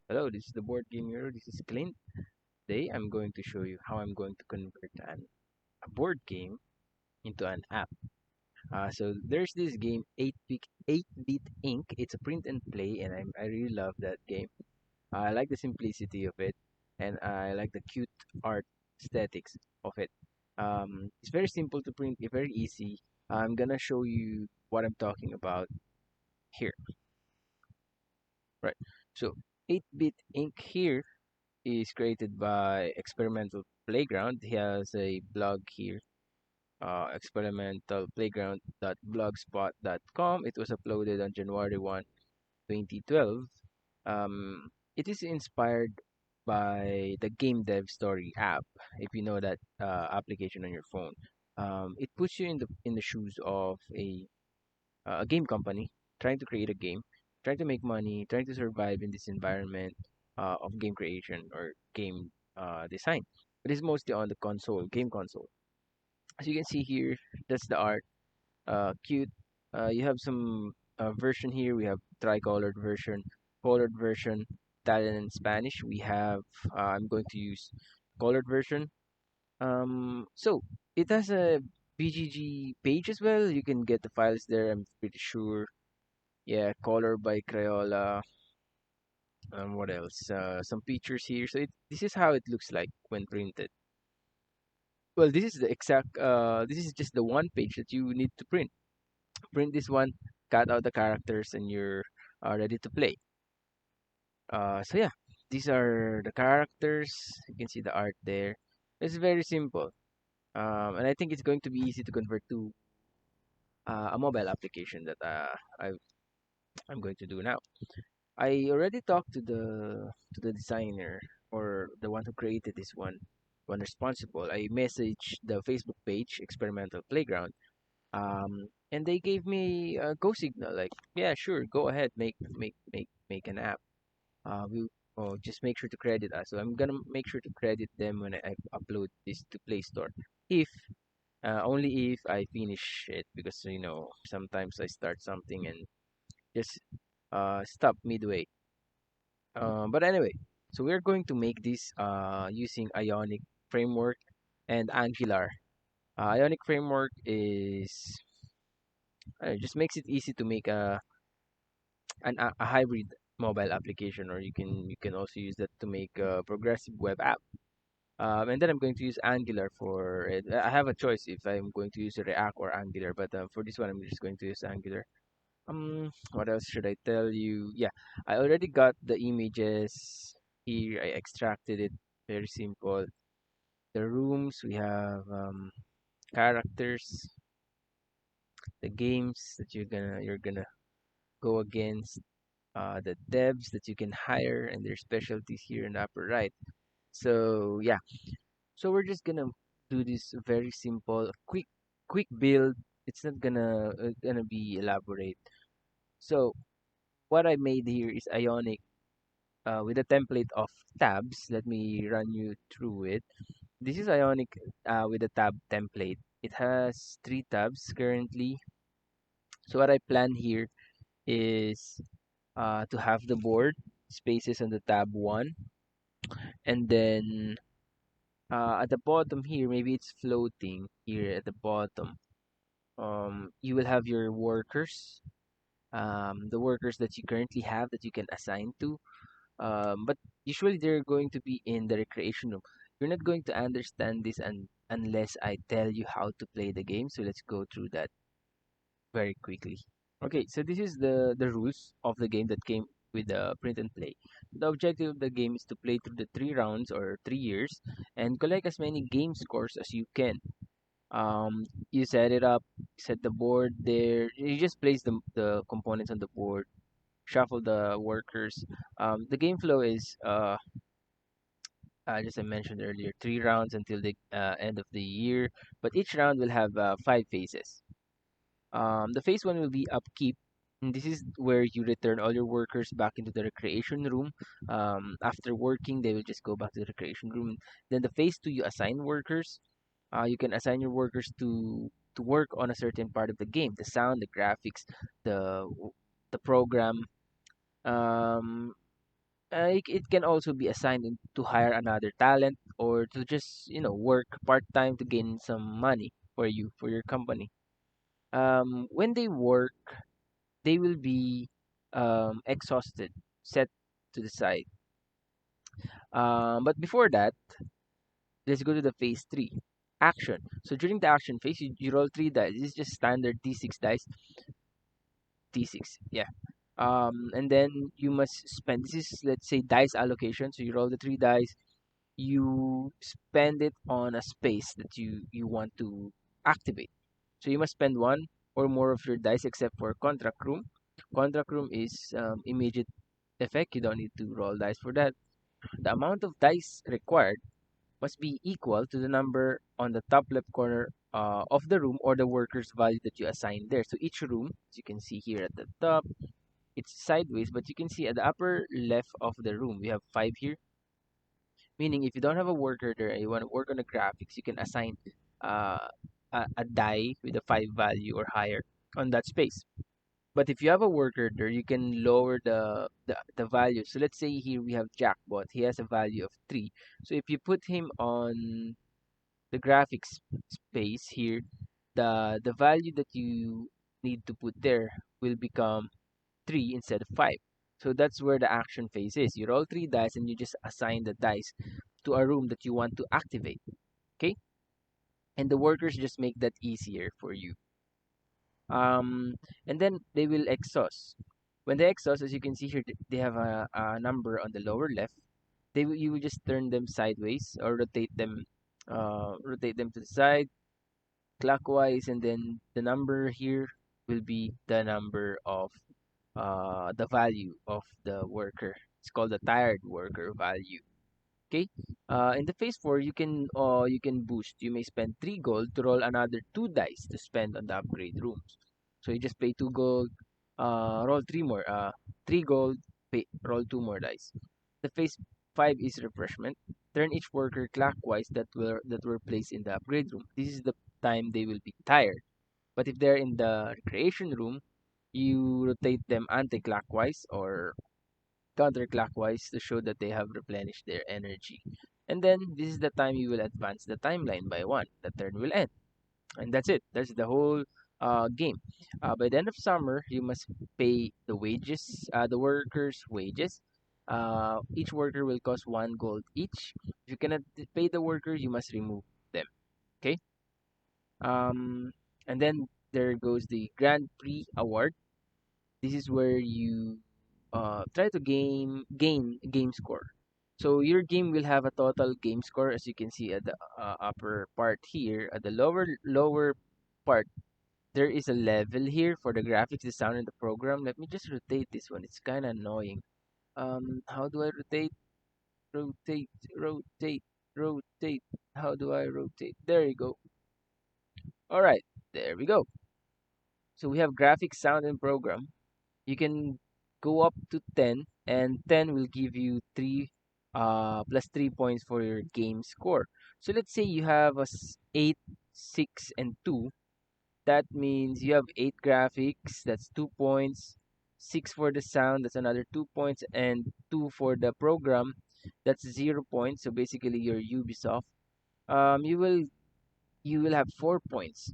Hello, this is the board game hero. This is Clint. Today I'm going to show you how I'm going to convert a board game into an app. So there's this game 8-bit Ink. It's a print and play, and I really love that game. I like the simplicity of it, and I like the cute art aesthetics of it. It's very simple to print, very easy. I'm gonna show you what I'm talking about here. Right. So 8-bit Ink here is created by Experimental Playground. He has a blog here, experimentalplayground.blogspot.com. It was uploaded on January 1, 2012. It is inspired by the Game Dev Story app. If you know that application on your phone, it puts you in the shoes of a game company trying to create a game, trying to make money, trying to survive in this environment of game creation or game design. It is mostly on the game console. As you can see here, that's the art. Cute. You have some version here. We have tricolored version, colored version, Italian and Spanish. We have. I'm going to use colored version. So it has a BGG page as well. You can get the files there. I'm pretty sure. Yeah, color by Crayola. What else? Some pictures here. So this is how it looks like when printed. Well, this is the exact. This is just the one page that you need to print. Print this one, cut out the characters, and you're ready to play. So yeah, these are the characters. You can see the art there. It's very simple. And I think it's going to be easy to convert to a mobile application that I'm going to do now. I already talked to the designer or the one who created this one responsible. I messaged the Facebook page Experimental Playground, and they gave me a go signal like, yeah, sure, go ahead, make an app. We just make sure to credit us. So I'm gonna make sure to credit them when I upload this to Play Store. If only if I finish it, because sometimes I start something and just stop midway. But anyway, so we're going to make this using Ionic Framework and Angular. Ionic Framework is just makes it easy to make a hybrid mobile application, or you can also use that to make a progressive web app. And then I'm going to use Angular for it. I have a choice if I'm going to use React or Angular, but for this one, I'm just going to use Angular. What else should I tell you? Yeah, I already got the images here. I extracted it. Very simple. The rooms we have, characters, the games that you're gonna go against, the devs that you can hire, and their specialties here in the upper right. So yeah, so we're just gonna do this very simple, quick build. It's not gonna be elaborate. So what I made here is Ionic with a template of tabs. Let me run you through it. This is Ionic with a tab template. It has three tabs currently. So what I plan here is to have the board spaces on the tab one, and then at the bottom here, maybe it's floating here at the bottom. You will have your workers, the workers that you currently have that you can assign to. But usually they're going to be in the recreation room. You're not going to understand this unless I tell you how to play the game. So let's go through that very quickly. Okay, so this is the rules of the game that came with the print and play. The objective of the game is to play through the 3 rounds or 3 years and collect as many game scores as you can. You set it up, set the board there. You just place the components on the board, shuffle the workers. The game flow is just I mentioned earlier, 3 rounds until the end of the year. But each round will have 5 phases. The phase one will be upkeep. And this is where you return all your workers back into the recreation room. After working, they will just go back to the recreation room. Then the phase two, you assign workers. You can assign your workers to to work on a certain part of the game, the sound, the graphics, the the program. Um, it can also be assigned to hire another talent or to just work part time to gain some money for your company. When they work, they will be exhausted, set to the side. But before that, let's go to the phase three, action. So during the action phase, you roll three dice. This is just standard D6 dice. D6, yeah. And then you must spend. This is, let's say, dice allocation. So you roll the three dice. You spend it on a space that you want to activate. So you must spend one or more of your dice, except for contract room. Contract room is immediate effect. You don't need to roll dice for that. The amount of dice required must be equal to the number on the top left corner of the room or the worker's value that you assign there. So each room, as you can see here at the top, it's sideways, but you can see at the upper left of the room, we have five here. Meaning, if you don't have a worker there and you want to work on the graphics, you can assign uh, a die with a five value or higher on that space. But if you have a worker there, you can lower the value. So let's say here we have Jackbot. He has a value of 3. So if you put him on the graphics space here, the value that you need to put there will become 3 instead of 5. So that's where the action phase is. You roll 3 dice and you just assign the dice to a room that you want to activate. Okay? And the workers just make that easier for you. And then they will exhaust. When they exhaust, as you can see here, they have a number on the lower left. You will just turn them sideways or rotate them to the side clockwise, and then the number here will be the number of the value of the worker. It's called the tired worker value. Okay. In the phase four, you can boost. You may spend 3 gold to roll another 2 dice to spend on the upgrade rooms. So you just pay 2 gold, roll 3 more, 3 gold, roll 2 more dice. The phase five is refreshment. Turn each worker clockwise that were placed in the upgrade room. This is the time they will be tired. But if they're in the recreation room, you rotate them anti-clockwise or counterclockwise to show that they have replenished their energy. And then this is the time you will advance the timeline by one. The turn will end. And that's it. That's the whole game. By the end of summer, you must pay the workers' wages. Each worker will cost 1 gold each. If you cannot pay the worker, you must remove them. Okay? Um, and then there goes the Grand Prix award. This is where you try to gain game score. So your game will have a total game score, as you can see at the upper part here. At the lower part, there is a level here for the graphics, the sound, and the program. Let me just rotate this one. It's kind of annoying. How do I rotate? Rotate, rotate, rotate. How do I rotate? There you go. All right, there we go. So we have graphics, sound, and program. You can go up to 10, and 10 will give you 3 plus 3 points for your game score. So let's say you have 8, 6, and 2. That means you have 8 graphics, that's 2 points. 6 for the sound, that's another 2 points, and 2 for the program, that's 0 points. So basically your Ubisoft. Um, you will you will have 4 points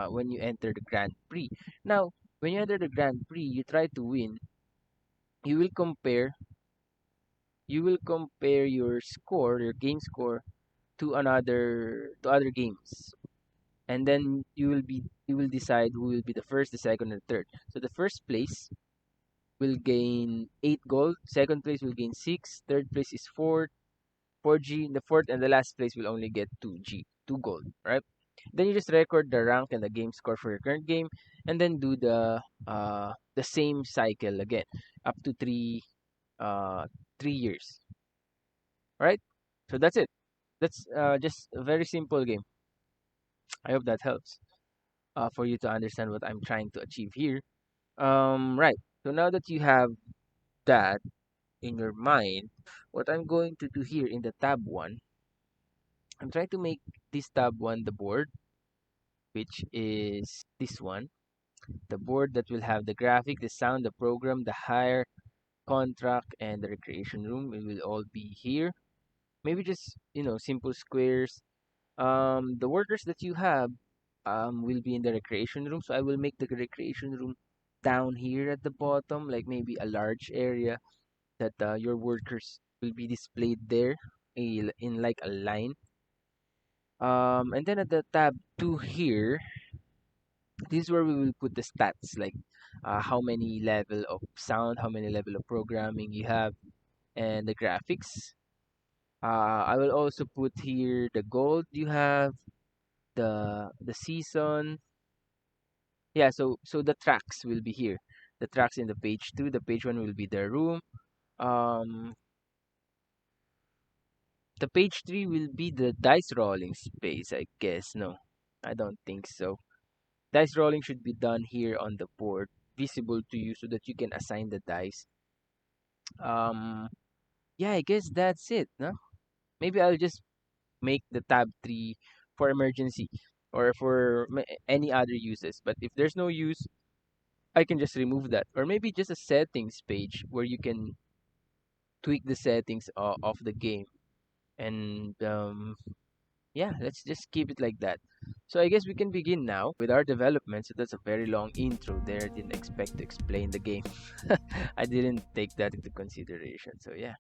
when you enter the Grand Prix. Now, when you enter the Grand Prix, you try to win. You will compare your score, your game score, to other games, and then you will decide who will be the first, the second, and the third. So the first place will gain 8 gold. Second place will gain 6. Third place is 4G. The fourth and the last place will only get 2G, 2 gold, right? Then you just record the rank and the game score for your current game, and then do the same cycle again up to 3 years, right? So that's it. That's just a very simple game. I hope that helps for you to understand what I'm trying to achieve here. Right. So now that you have that in your mind, what I'm going to do here in the tab one, I'm trying to make this tab one the board which is this one. The board that will have the graphic, the sound, the program, the hire, contract, and the recreation room. It will all be here. Maybe just, simple squares. The workers that you have will be in the recreation room. So I will make the recreation room down here at the bottom, like maybe a large area that your workers will be displayed there in like a line. And then at the tab 2 here, this is where we will put the stats, like how many level of sound, how many level of programming you have, and the graphics. I will also put here the gold you have, the season. Yeah, so the tracks will be here. The tracks in the page 2, the page 1 will be the room. Um, the page 3 will be the dice rolling space, I guess. No, I don't think so. Dice rolling should be done here on the board, visible to you so that you can assign the dice. Um, yeah, I guess that's it, no? Maybe I'll just make the tab 3 for emergency or for any other uses. But if there's no use, I can just remove that. Or maybe just a settings page where you can tweak the settings of the game. And yeah, let's just keep it like that. So I guess we can begin now with our development. So that's a very long intro there. Didn't expect to explain the game. I didn't take that into consideration. So yeah.